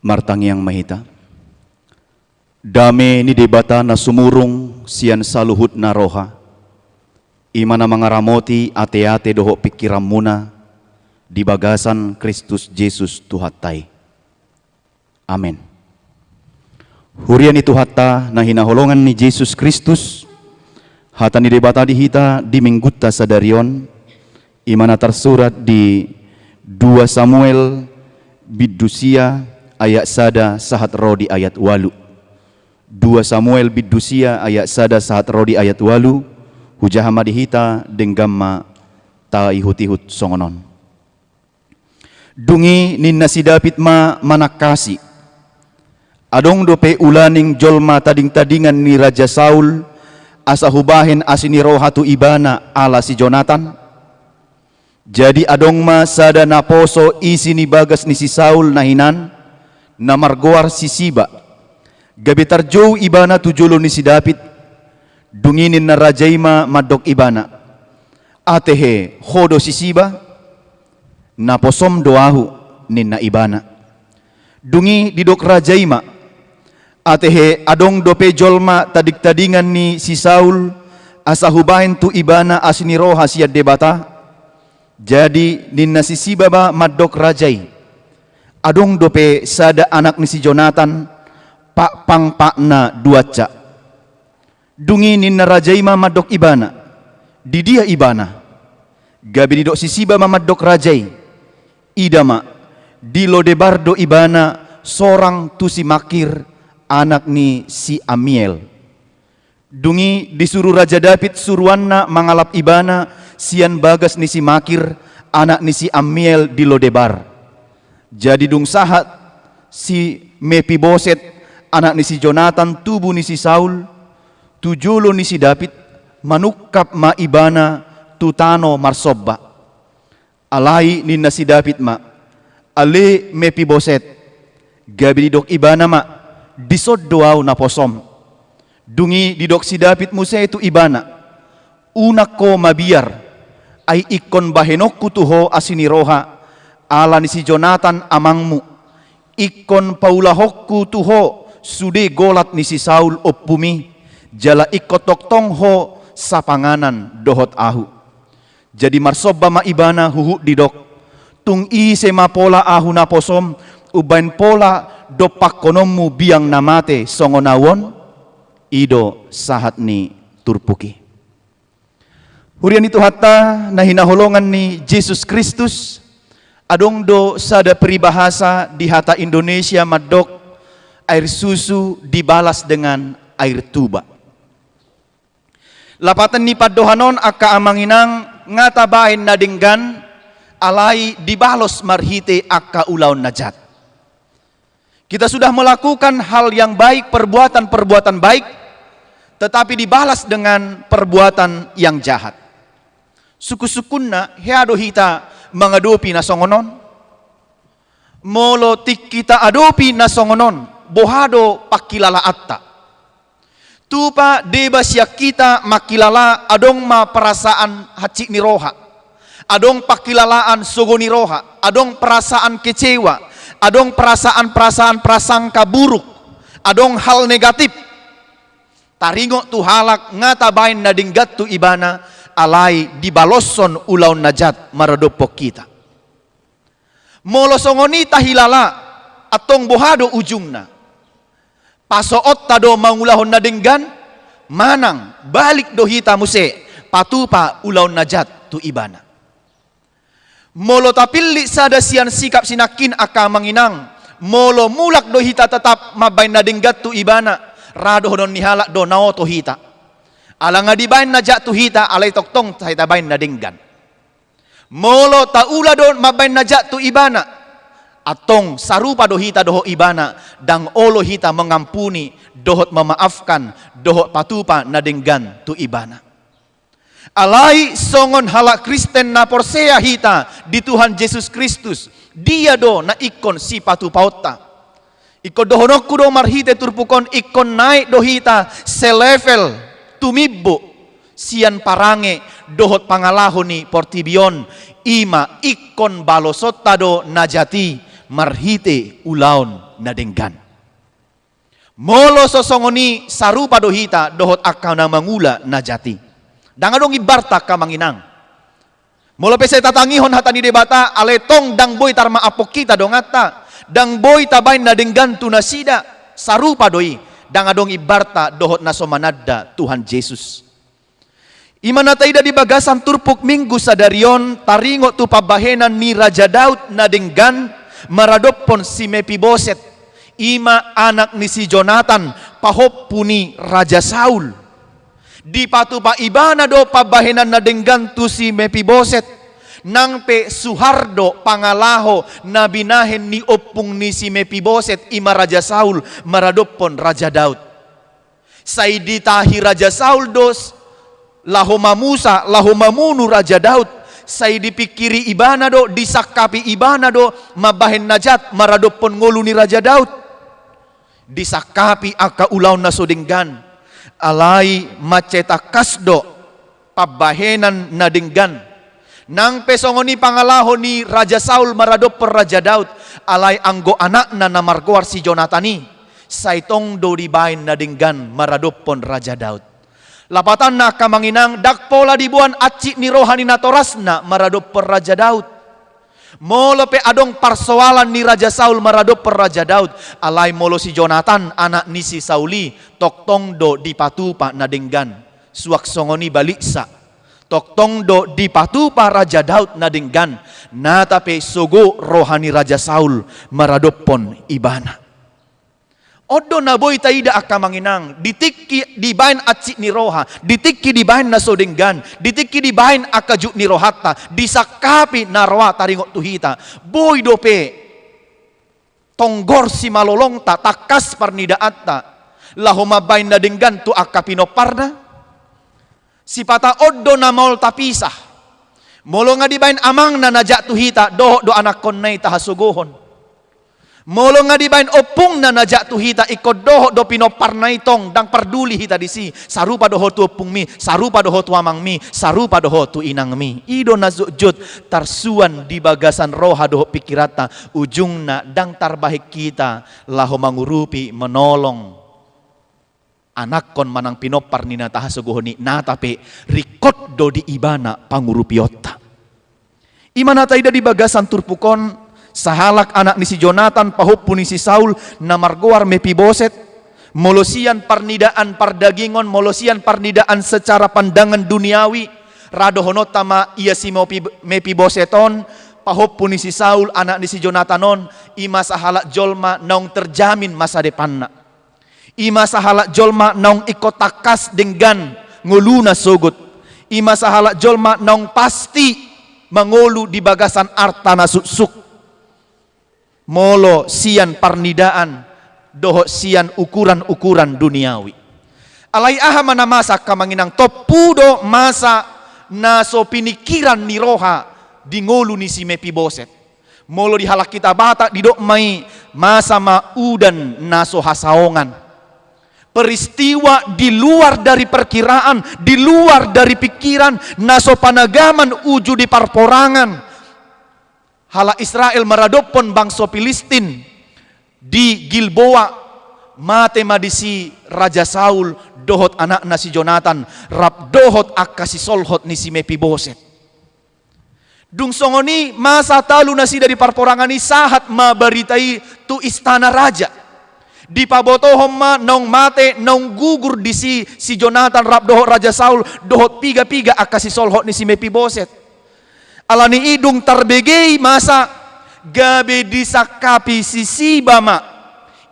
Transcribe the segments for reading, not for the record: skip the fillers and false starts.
Martang yang mahita. Dame ni debata na sumurong siyan saluhut na roha. Imana mangaramoti ate-ate doho pikiram muna di bagasan Kristus Jesus Tuhatay. Amen. Hurian itu hatta na hinaholongan ni Jesus Kristus hata ni debata di hita di minggutta sadarion imana tersurat di 2 Samuel bidusia ayat sada sahat rodi ayat walu. 2 Samuel bidusia ayat sada sahat rodi ayat walu hujahama di hita denggamma ta ihut-ihut songonon. Dungi ninna si David manakasi adong dope ulaning jolma tading-tadingan ni Raja Saul asa hubahin asini rohatu ibana ala si Jonathan. Jadi adong ma sada naposo isi ni bagas ni si Saul nahinan na margoar si Siba. Gabitar jow ibana tujulo ni si David dunginin na rajayma madok ibana. Atehe hodo si Siba naposom doahu ninna ibana. Dungi didok rajayma atehe adong dope jolma tadik-tadingan ni si Saul asa hubahin tu ibana asini roha siya debata. Jadi ninna si Siba madok rajay adong dope sada anak ni si Jonathan pak pang pak na duaca. Dungi ninna rajay madok ibana di dia ibana gabi didok si Siba madok rajay idama di Lodebardo ibana sorang tu si Makir anak ni si Amiel. Dungi disuruh Raja David suruanna mangalap ibana sian bagas ni si Makir anak ni si Amiel di Lodebar. Jadi dung sahat si Mepiboset anak ni si Jonathan tubuh ni si Saul tujulo ni si David manukap ma ibana tutano marsobba. Alai ninna si David ma ale Mepiboset gabi didok ibana ma disod doaw na posom. Dungi didok si David musa itu ibana unak ko mabiar ay ikon bahenok kutuho asini roha ala ni si Jonathan amangmu ikon paulahok kutuho sude golat ni si Saul opumi jala ikotoktong ho sa panganan dohot ahu. Jadi marsobba ma ibana huhu didok tung ise ma pola ahu na posom ubain pola dopak konommu biang namate songonawon ido sahat ni turpuki. Hurian itu hatta na hinaholongan ni Jesus Kristus adong do sada peribahasa di hata Indonesia madok air susu dibalas dengan air tuba. Lapatan ni padohanon aka amanginang ngatabain nadinggan alai dibalos marhite aka ulaw najat. Kita sudah melakukan hal yang baik, perbuatan-perbuatan baik, tetapi dibalas dengan perbuatan yang jahat. Suku-sukunna heado hita mengadopi na songonon. Molo tik kita adopi na songonon, bohado pakilala atta. Tupa debasya kita makilala adong ma perasaan haci ni roha. Adong pakilalaan sogo ni roha, adong perasaan kecewa, adong perasaan-perasaan prasangka buruk, adong hal negatif. Taringo tu halak ngatabain na dinggat tu ibana alai dibaloson ulaw najat maradopok kita. Molosongoni tahilala atong bohado ujungna. Pasoot tado mangulahon na dinggan manang balik dohita muse patupa ulaw najat tu ibana. Molo tapili sada sian sikap sinakin aka manginang molo mulak dohita tetap mabain na dinggat tu ibana rado hodon nihalak do nao to hita alanga dibain na jat tu hita alay toktong tahita bain na dinggan molo taula do mabain na jat tu ibana atong sarupa do hita doho ibana dang olo hita mengampuni dohot memaafkan dohot patupa na dinggan tu ibana. Alai songon halak Kristen na porsea hita di Tuhan Yesus Kristus dia do na ikon si patupauta ikon dohonokku do marhite turpukon ikon naik dohita selevel tumibbo sian parange dohot pangalahoni portibion ima ikon balosotta do najati marhite ulaon nadenggan. Molo sosongoni sarupa dohita dohot akka na mangula na jati. Dangadong ibarta ka manginang. Molo pese tatangihon hatani debata aletong dang boy tarma apok kita dongata. Dang boy tabain nadenggan tu nasida sarupa doi. Dangadong ibarta dohot na somanadda Tuhan Yesus. Imanatay da di bagasan turpuk minggu sadarion taringo tu pabahenan ni Raja Daud nadenggan maradopon si Mepiboset. Ima anak ni si Jonathan pahopuni Raja Saul. Di patupa ibana do pabahenan na denggan tu si Mepiboset. Nang pe Suhardo pangalaho na binahen ni opung ni si Mepiboset ima Raja Saul maradopon Raja Daud. Saiditahi Raja Saul dos lahoma Musa lahomamunu Raja Daud. Say dipikiri ibana do disakapi ibana do mabahen najat maradopon ngolu ni Raja Daud. Disakapi aka ulaw na sudinggan alay maceta kasdo pabahenan na dinggan nang pesongoni pangalaho ni Raja Saul maradop per Raja Daud alay anggo anak na namargoar si Jonathani saitong do dibain na dinggan maradop pon Raja Daud lapatan na kamanginang dakpola dibuan aci ni rohani na torasna maradop per Raja Daud. Molo pe adong parsoalan ni Raja Saul maradop per Raja Daud alay molo si Jonathan anak ni si Sauli toktong do dipatupa na denggan suak songoni baliksa toktong do dipatupa Raja Daud na denggan natape sogo rohani Raja Saul maradopon ibana. Odo na boy taida akka manginang ditikki dibain aci ni roha ditikki dibain na sodenggan ditikki dibain akka juk ni rohatta disakapi narwa taringot tuhita boy dope tonggor si malolong ta takas parnidaatta lahoma bain na denggan tu akka pinoparna sipata odo na maul tapisah molo nga dibain amang na najak tuhita do anak konnay tahasugohon. Molo nga dibain opung na najak tu hita ikod doho do pinoparnay tong dang parduli hita disi sarupa doho tu opung mi sarupa doho tu amang mi sarupa doho tu inang mi ido na zujud tarsuan di bagasan roha doho pikirata ujung na dang tarbahik kita laho mangurupi menolong anak kon manang pinopar ni nataha suguhoni natape rikot do di ibana pangurupiota imanatay da di bagasan turpukon sahalak anak ni si Jonathan pahupu ni si Saul na margoar Mepiboset molosian parnidaan pardagingon molosian parnidaan secara pandangan duniawi radohonot tama ia si Mepiboseton pahupu ni si Saul anak ni si Jonathanon ima sahalak jolma naung terjamin masa depanna ima sahalak jolma naung ikotakas denggan nguluna sogut ima sahalak jolma naung pasti mangolu di bagasan artana susuk molo sian parnidaan doho sian ukuran-ukuran duniawi alay aha mana masa kamanginang topudo masa naso pinikiran ni roha di ngolu ni si Mepiboset molo di halak kita bata didok mai masa maudan naso hasaongan peristiwa di luar dari perkiraan di luar dari pikiran naso panagaman uju di parporangan hala Israel maradopon bangsa Filistin di Gilboa mate madisi Raja Saul dohot anak nasi Jonathan rap dohot akasi solhot ni si Mepiboset dung songoni masa talu nasi dari parporangan ni sahat mabaritai tu istana raja di pabotohom ma nong mate nong gugur di si Jonathan rap dohot Raja Saul dohot piga-piga akasi solhot ni si Mepiboset alani idung tarbegei masa gabe disakapi si Sibama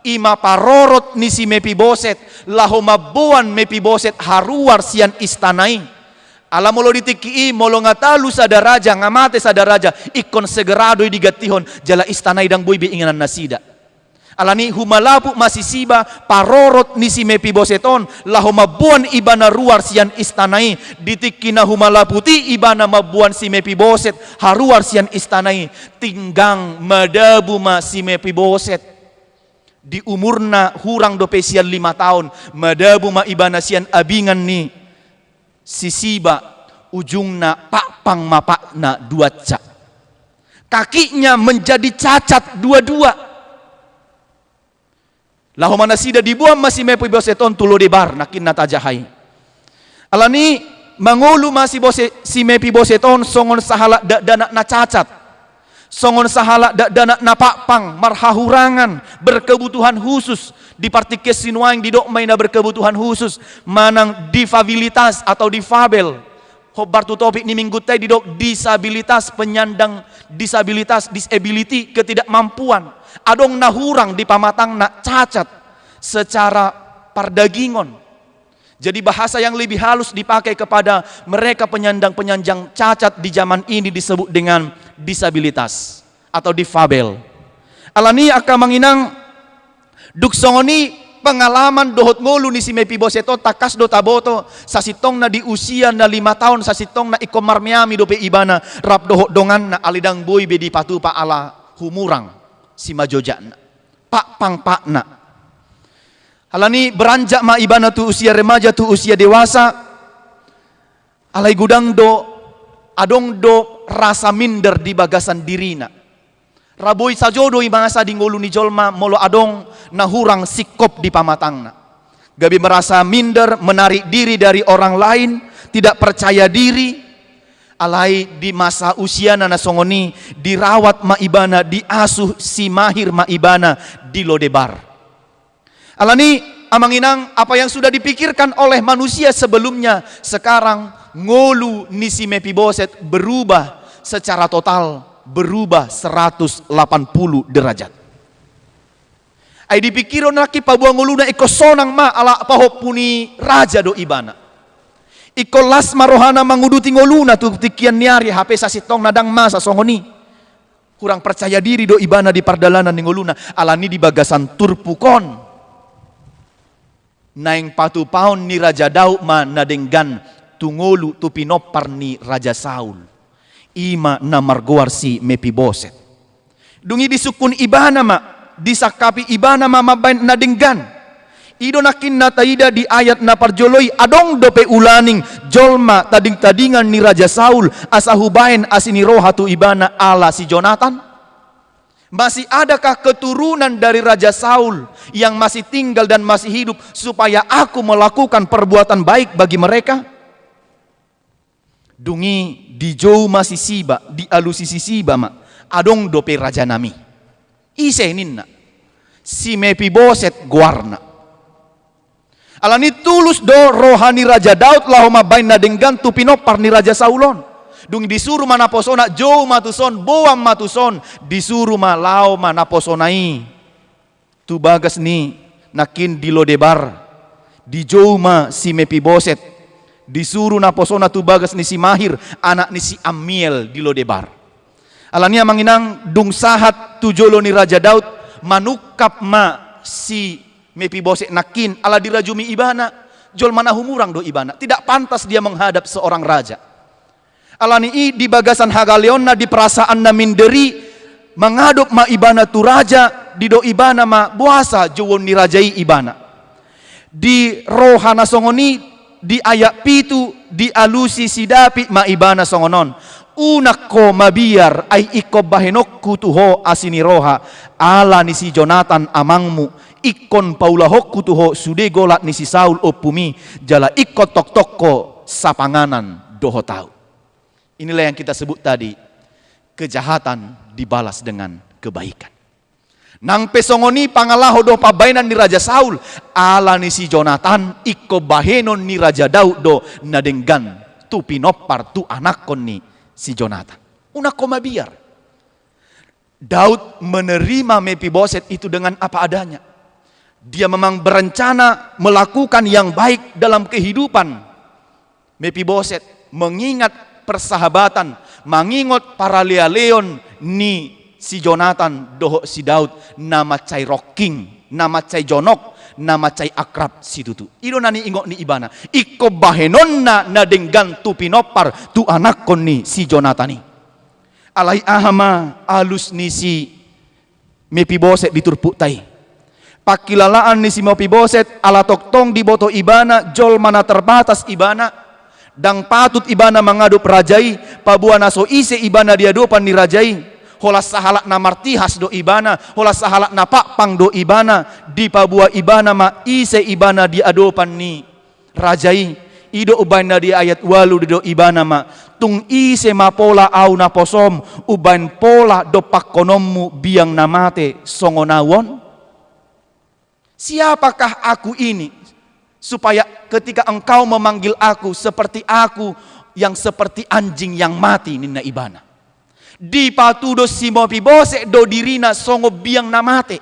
ima parorot ni si Mepiboset lahomabuan Mepiboset haruar sian istanai ala molo ditikii molo ngatalu sadaraja ngamate sadaraja ikon segerado digatihon jala istanai dang boy beinganan nasida alani humalapu masisiba parorot ni si Mepiboseton lahomabuan ibana ruar sian istanai ditikina humalaputi ibana mabuan si Mepiboset haruar sian istanai tinggang madabu ma si Mepiboset di umurna hurang dope sian 5 tahun madabu ma ibana sian abingan ni si Siba ujungna pakpang mapakna 2 cak kakinya menjadi cacat 2-2 Lahu mana sida dibuang masih Mepiboseton tulo debar nakin natajahai. Alani mangulu masih si Mepiboseton songon sahala dana na cacat. Songon sahala dana na pakpang marhahurangan berkebutuhan khusus di partikes sinuang di dokmay na berkebutuhan khusus manang difabilitas atau difabel. Hobar tu topik ni minggu tay di dok disabilitas penyandang disability ketidakmampuan. Adong nahurang di pamatang na cacat secara pardagingon. Jadi bahasa yang lebih halus dipakai kepada mereka penyandang cacat di zaman ini disebut dengan disabilitas atau difabel. Alani akan menginang duksongoni pengalaman dohot ngolu ni si Mepiboseton takas do taboto sasitong na di usia na 5 tahun sasitong na ikomar miami do pe ibana rap dohot dongan na alidang boy bedi patu pa ala humurang si majojan pak pang pak na alani beranjak ma ibana tu usia remaja tu usia dewasa alai gudang do adong do rasa minder di bagasan dirina. Raboy sajodo ibangasa di ngolu ni jolma molo adong nahurang sikop di pamatangna. Gabi merasa minder, menarik diri dari orang lain, tidak percaya diri. Alai di masa usia nana songoni dirawat maibana, diasuh si mahir maibana di lodebar. Alani amanginang apa yang sudah dipikirkan oleh manusia sebelumnya sekarang ngolu ni si Mepiboset berubah secara total. Berubah 180 derajat. Ai dipikiron laki pabuang nguluna iko sonang ma ala pahopuni raja do ibana. Iko las marohana manguduti ngoluna tu tikian niari HP sasitong nadang masa songoni. Kurang percaya diri do ibana di pardalanan ni ngoluna. Alani di bagasan turpukon. Naing patu paon ni Raja Daud ma nadenggan tungolu tu pinopar ni Raja Saul. Ima na margoar si Mepiboset. Dungi disukun ibana ma, disakapi ibana ma mabain na denggan. Ido nakin na taida di ayat na parjoloy adong dope ulaning jolma tading-tadingan ni Raja Saul asahubain asini rohatu ibana ala si Jonathan. Masih adakah keturunan dari Raja Saul yang masih tinggal dan masih hidup supaya aku melakukan perbuatan baik bagi mereka? Dungi di jauh masih siba di alusisi siba ma adong dope raja nami isenin na si Mepiboset guarna alani tulus do rohani Raja Daud lahoma bain na denggan tu pinopar ni Raja Saulon dung disuruh mana posona jauh matuson boam matuson disuruh ma lao mana posonai tu bagas ni nakin di lodebar di jauh ma si Mepiboset disuruh naposona tu bagas ni si Mahir anak ni si Amiel di lodebar. Alania manginang dung sahat tu jolo ni Raja Daud manukap ma si Mepiboset nakin ala dirajumi ibana jol mana humurang do ibana tidak pantas dia menghadap seorang raja. Alani di bagasan hagaleonna di perasaan na minderi mengadop ma ibana tu raja di do ibana ma buasa jowon ni rajai ibana. Di rohana songoni di ayat pitu di alusi sidapi maibana songonon unakko mabiar ay iko bahenok kutuho asini roha ala ni si Jonathan amangmu ikon paulahok kutuho sude golat ni si Saul opumi jala iko tok tokko sapanganan doho tau. Inilah yang kita sebut tadi kejahatan dibalas dengan kebaikan. Nang pesongoni pangalaho do pabainan ni Raja Saul ala ni si Jonathan iko bahenon ni Raja Daud do nadenggan tu pinopar tu anakon ni si Jonathan unako mabiar. Daud menerima Mepiboset itu dengan apa adanya. Dia memang berencana melakukan yang baik dalam kehidupan Mepiboset mengingat persahabatan mengingat para leon ni si Jonathan doho si Daud nama cai rocking, nama cai jonok, nama cai akrab si tutu. Ido nani ingok ni ibana. Iko bahenonna na denggan tu pinopar tu anakon ni si Jonathan ni. Alai ahama alus ni si Mepiboset diturputai. Pakilalaan ni si Mepiboset ala toktong di boto ibana jol mana terbatas ibana. Dang patut ibana mengadop rajai pabuana so ise ibana diadopan ni rajai. Holas sahalak na martihas do ibana, holas sahalak na pakpang do ibana, di pabua ibana ma ise ibana di adopan ni rajai ido ubain di ayat walu do ibana ma tung ise ma pola au na posom ubain pola do pakonommu biang namate songonawon. Siapakah aku ini supaya ketika engkau memanggil aku seperti aku yang seperti anjing yang mati nina ibana. Di patudo simo pibose do dirina songo biang namate.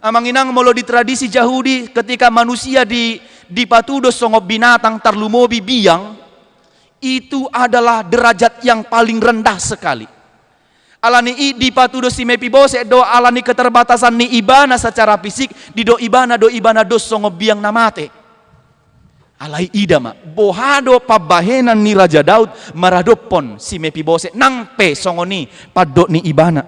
Amanginang molo di tradisi Yahudi ketika manusia di patudo songo binatang tarlumobi biang, itu adalah derajat yang paling rendah sekali. Alani di patudo si mepibose do alani keterbatasan ni ibana secara fisik di do ibana do songo biang namate. Alai idama bohado pabahenan ni Raja Daud maradopon si mepibose nangpe songo ni paddo ni ibana.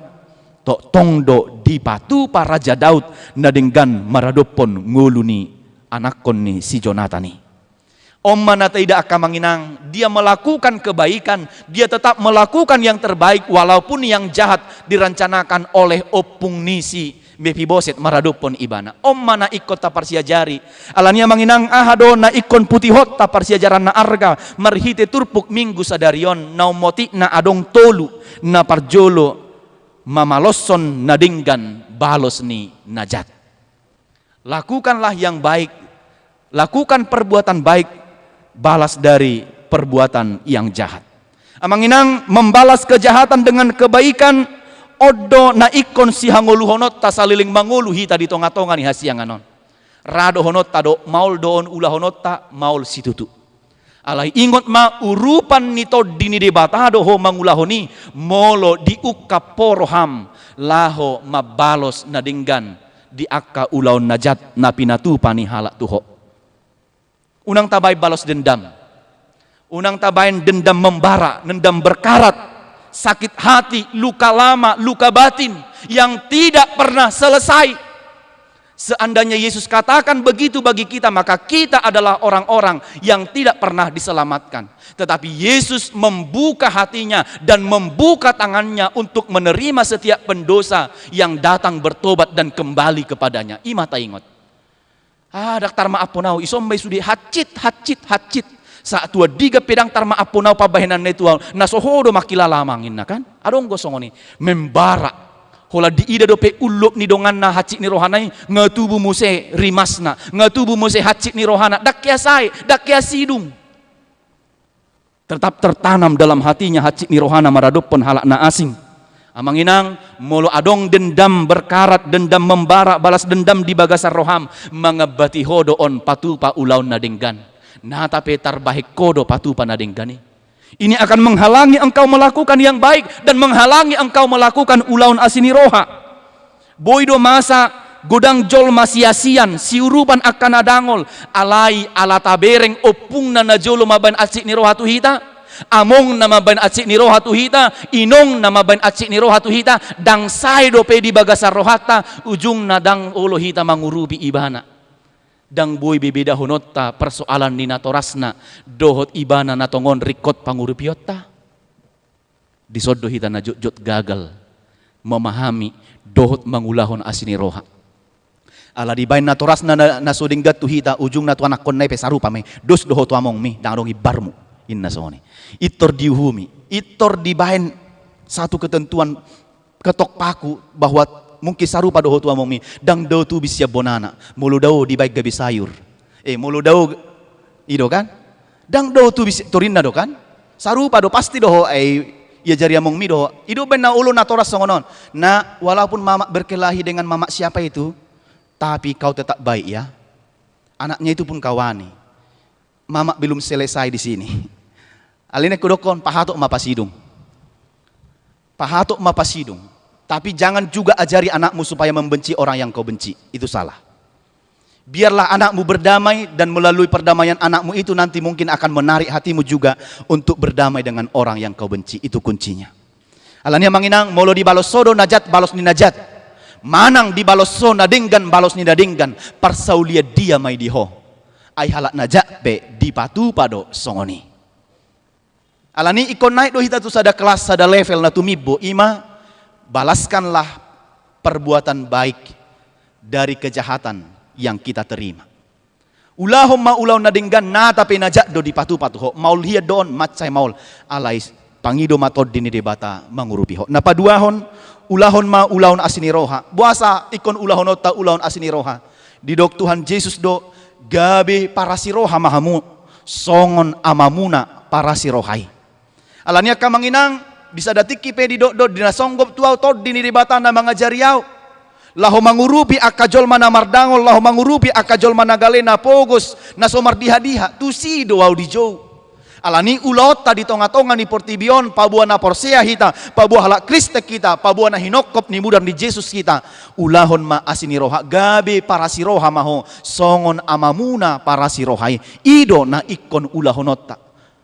Tok tongdo di patu pa Raja Daud nadenggan maradopon ngulu ni anakon ni si Jonatan ni. Omma tidak akan menginang, dia melakukan kebaikan, dia tetap melakukan yang terbaik walaupun yang jahat dirancanakan oleh opung nisi Mefiboset maradopon ibana. Omma na ikut tapar siajari, alania menginang ahado na ikon putihot tapar siajaran na arga marhite turpuk minggu sadarion naumoti na adong tolu na parjolo mamaloson nadinggan balos ni najat. Lakukanlah yang baik, lakukan perbuatan baik, balas dari perbuatan yang jahat. Amanginang membalas kejahatan dengan kebaikan odo na ikon si hangolu honot ta saliling mangulu hita di tonga-tonga ni hasianganon. Rado honot ta do maul doon ula honot ta maul situtu. Alai ingot ma urupan nito dini debatado ho mangulahoni molo di ukka poroham laho mabalos nadinggan di akka ulaon najat na pinatupa ni halak tuho. Unang tabay balos dendam. Unang tabayan dendam membara, dendam berkarat, sakit hati, luka lama, luka batin yang tidak pernah selesai. Seandainya Yesus katakan begitu bagi kita, maka kita adalah orang-orang yang tidak pernah diselamatkan. Tetapi Yesus membuka hatinya dan membuka tangannya untuk menerima setiap pendosa yang datang bertobat dan kembali kepadanya. Imata ingot. Daktar maaf punau isombay sudi hacit. Saat tua diga pedang tar maaf punau pabahenan netual nasohodo makilalamangin na kan. Adong gosong ni membara. Hola di ida dope uluk ni dongan na hacit ni rohanai ngatubu muse rimasna ngatubu muse hacit ni rohana dakya sai dakya sidung. Tetap tertanam dalam hatinya hacit ni rohana maradopon halak na asing. Amanginang molo adong dendam berkarat, dendam membara, balas dendam di bagasar roham mangabati hodo on patupa ulaun nadenggan. Nah tapi tarbahik kodo patupa nadenggani. Ini akan menghalangi engkau melakukan yang baik dan menghalangi engkau melakukan ulaun asini roha. Boydo masa godang jol masiasian siurupan akan adangol alai alatabereng opung na najolo maban asik ni roha tuhita. Among nama ban acik ni roha tuhita, inong nama ban acik ni roha tuhita, dang sai dope di bagasar rohata, ujung nadang olo hita mangurubi ibana. Dang boy bebeda honotta persoalan ni natorasna, dohot ibana natongon rikot pangurupiota. Disodo hita na jot gagal memahami dohot mangulahon asini roha. Ala di bain natorasna nasudinggat tuhita, ujung na tuanak konnai pesarupa me, dos dohot among mi, dang dong ibarmu. Inna soni. Itor dihumi, itor dibahen satu ketentuan ketok paku bahwa mungkin sarupa doho tua momi dang do tu bisya bonana, mulu dau di baik gabi sayur. Mulu dau ido kan? Dang do tu bisya turinna do kan? Sarupa do pasti doho ya jari among mi doho. Ido benna ulu na toras songonon. Nah, walaupun mama berkelahi dengan mama siapa itu, tapi kau tetap baik ya. Anaknya itu pun kawani. Mama belum selesai di sini. Aline kudokon pahatok mapasidung. Pahatok mapasidung. Tapi jangan juga ajari anakmu supaya membenci orang yang kau benci. Itu salah. Biarlah anakmu berdamai dan melalui perdamaian anakmu itu nanti mungkin akan menarik hatimu juga untuk berdamai dengan orang yang kau benci. Itu kuncinya. Alania manginang molo di balos sodo najat balos ni najat. Manang di balos so nadinggan balos ni nadinggan. Parsaulia dia mai diho. Ai halak najat be di patu pado songoni. Alani ikon naik do hita tu sada kelas sada level na tumibo ima balaskanlah perbuatan baik dari kejahatan yang kita terima. Ulahom ma ulaw na dinggan na tapi najak do di patu-patu ho maul hiya doon matcay maul alay pangido matod din di bata mangurupi ho. Napaduahon ulahon ma ulahon asiniroha. Buasa ikon ulahon ta ulahon asiniroha. Didok Tuhan Yesus do gabi para siroha mahamu songon amamuna para sirohai. Alanya kamanginang bisa datiki pe didok do dinasonggop tuaw tod din di bata na mga jariyaw. Laho mangurupi akajol mana mardangol, laho mangurupi akajol mana galena pogos, na somar diha-diha, tusi doaw di jow. Alani ulota di tonga-tonga ni portibion, pabuah na porsea hita, pabuah halak kristek kita, pabuah na hinokop ni mudar ni Jesus kita. Ulahon ma asiniroha, gabe para siroha maho, songon amamuna para sirohai, ido na ikon ulahonota.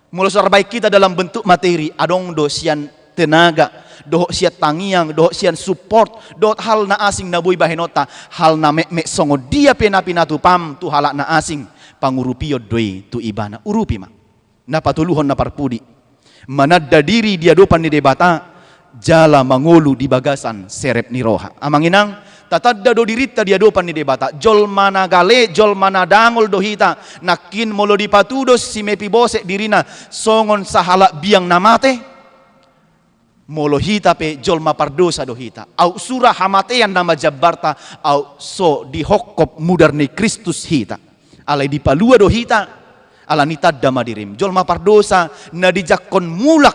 Mula baik kita dalam bentuk materi, adong do sian tenaga, doh siat tangiang, doh sian support, doh hal na asing na buy bahenota, hal na mek songo dia pena-pinatu pam tu halak na asing, pangurupio doi tu ibana, urupi ma, na patuluhon na parpudi, manadda diri dia dopan ni debata, jala mangolu di bagasan serep ni roha. Amanginang, tatadda do dirita dia dopan ni debata, jol mana gale, jol mana dangol dohita, nakin molo di patudos si mepi bosek dirina, songon sahalak biang namate, molo hita pe jol mapardosa dohita au surah hamatean nama jabarta au so dihokop mudar ni Kristus hita alai dipalua dohita ala nitad dama dirim jol mapardosa na dijakon mulak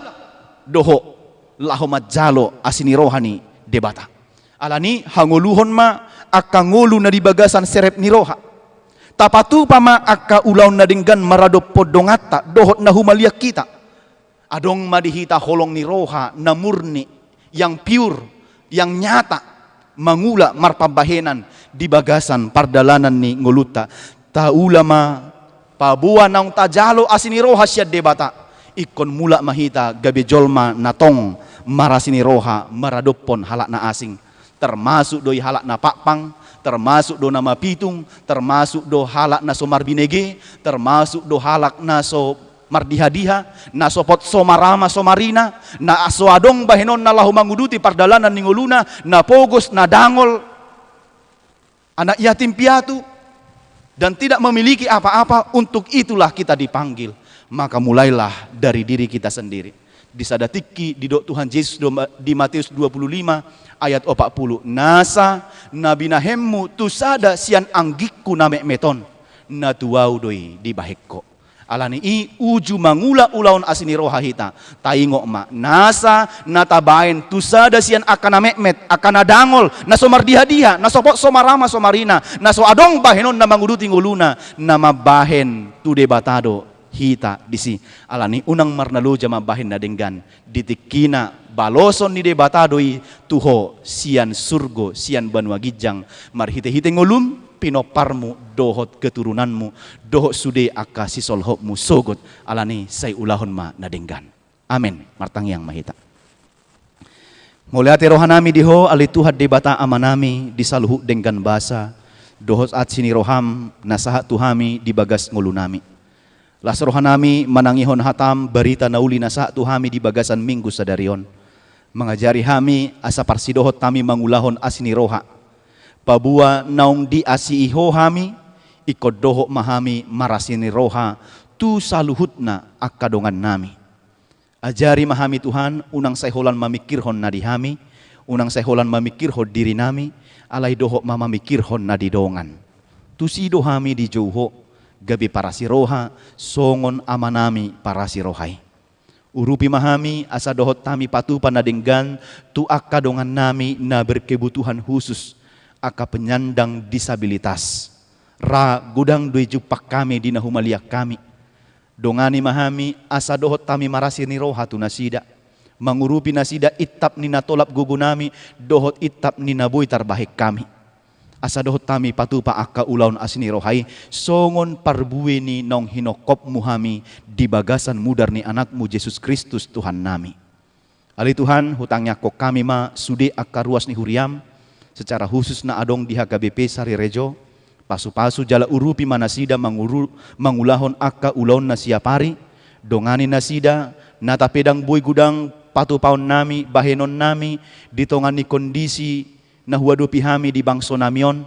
doho lahomat jalo asini rohani debata alani hangoluhon ma akka ngolu na dibagasan serep ni roha tapatu pama akka ulaw na dinggan maradop podongata dohot na humaliak kita. Adong madihita holong ni roha na murni, yang pure, yang nyata, mangula marpabahenan di bagasan pardalanan ni nguluta. Taulama pabuan naung tajalo asini roha siya debata. Ikon mula mahita gabi jolma natong marasini roha maradopon halak na asing. Termasuk doi halak na pakpang, termasuk do nama pitung, termasuk do halak na so marbinege, termasuk do halak na so mardiha-diha, na sopot somarama somarina, na aswadong bahenon na lahu manguduti pardalanan ninguluna, na pogos, na dangol, anak yatim piatu, dan tidak memiliki apa-apa. Untuk itulah kita dipanggil. Maka mulailah dari diri kita sendiri. Disadatiki di dok Tuhan Yesus di Matius 25 ayat 40. Nasa nabinahemmu tusada sian anggikku namek meton, na tuau doi di bahekko. Alani i uju mangula ulaun asini roha hita taingok ma nasa natabain tusada sian akana mekmet akana dangol naso mardiha-diha naso pot somarama somarina naso adong bahenon na manguduti nguluna nama bahen tu debatado hita disi alani unang marnalo jama bahen na denggan ditikina baloson ni debatadoi tuho sian surgo sian banua gijang marhite-hite ngulum pinoparmu dohot keturunanmu dohot sude aka sisolhopmu sogot alani say ulahon ma nadenggan. Amin. Martang yang mahita. Mulia rohanami diho ali Tuhan debata amanami disaluhu denggan basa dohot at sini roham nasahat tuhami di bagas ngulunami. Las rohanami manangihon hatam berita nauli nasahat tuhami di bagasan minggu sadarion. Mengajari hami asa parsidohot tami mangulahon asini roha. Pabua naung di asiiho hami ikodoho mahami marasini roha tu saluhutna akadongan nami. Ajari mahami Tuhan unang sayholan mamikirhon nadihami, unang sayholan mamikirhon diri nami, alay doho mamamikirhon nadidongan. Tu sido hami di jauho gabi parasi roha songon amanami parasi rohai. Urupi mahami asa dohot tami patupan nadenggan tu akadongan nami na berkebutuhan khusus aka penyandang disabilitas ra gudang dui jupak kami dina humaliak kami dongani mahami asa dohot tami marasi ni roha tu nasida mangurupi nasida itap ni natolap gugunami dohot itap ni naboy tarbahik kami asa dohot tami patupa aka ulaun asini rohai songon parbuwe ni nong hinokop muhami di bagasan mudar ni anakmu Yesus Kristus Tuhan nami. Ali Tuhan hutangnya kok kami ma sude aka ruas ni huriam secara khusus na adong di HKBP Sari Rejo pasu-pasu jala urupi manasida mangulahon akka ulaun na siapari dongani nasida nata pedang boy gudang patu paon nami bahenon nami ditongani kondisi na huwadupi hami di bangso namion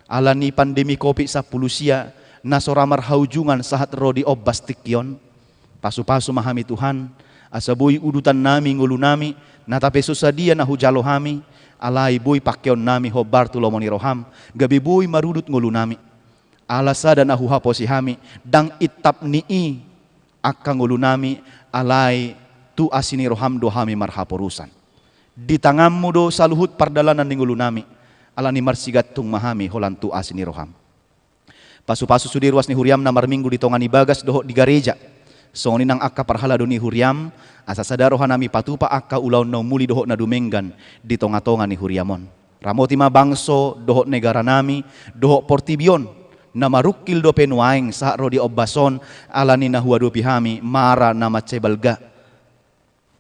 alani pandemi COVID 10 sia nasoramar haujungan sahat rodi obbas tikyon pasu-pasu mahami Tuhan asabui udutan nami ngulu nami natape susadia nahu jalo hami alai bui pakyon nami hobar tulomoni roham gabi bui marudut ngulu nami alasa dan nahu haposi hami dang itap nii akang ngulu nami alai tu asini roham do hami marhaporusan di tanganmu do saluhut pardalanan ning ngulu nami alani marsigat tung mahami holan tu asini roham pasu-pasu sudi ruas ni huriam namar minggu di tongani bagas doho di gereja songoni nang akka parhala do ni huriam asa sadarohan nami patupa akka ulau no muli doho na dumenggan di tonga-tonga ni huriamon ramoti ma bangso doho negara nami doho portibion nama rukil do penuaing sa rodi obbason alani na huwa do pihami mara nama cebalga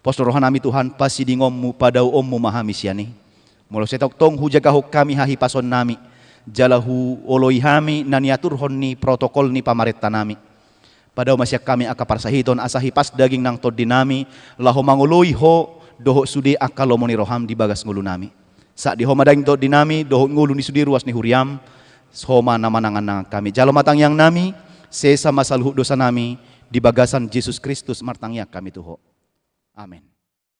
postorohan nami Tuhan pasidingommu padau ommu mahami siani molo setok tong hujaga kami hahi pason nami jalahu oloi hami naniatur honni protokol ni pamaretta nami padau masyak kami aka parsahiton asahi pas daging nang tod dinami laho mangoloi ho doho sudi aka lomoni roham di bagas ngulu nami saat di homa daging tod dinami doho ngulu ni sudi ruas ni huriam homa namanangan nang kami jalo matang yang nami sesa masaluh dosa nami di bagasan Yesus Kristus martangnya kami tuho amin.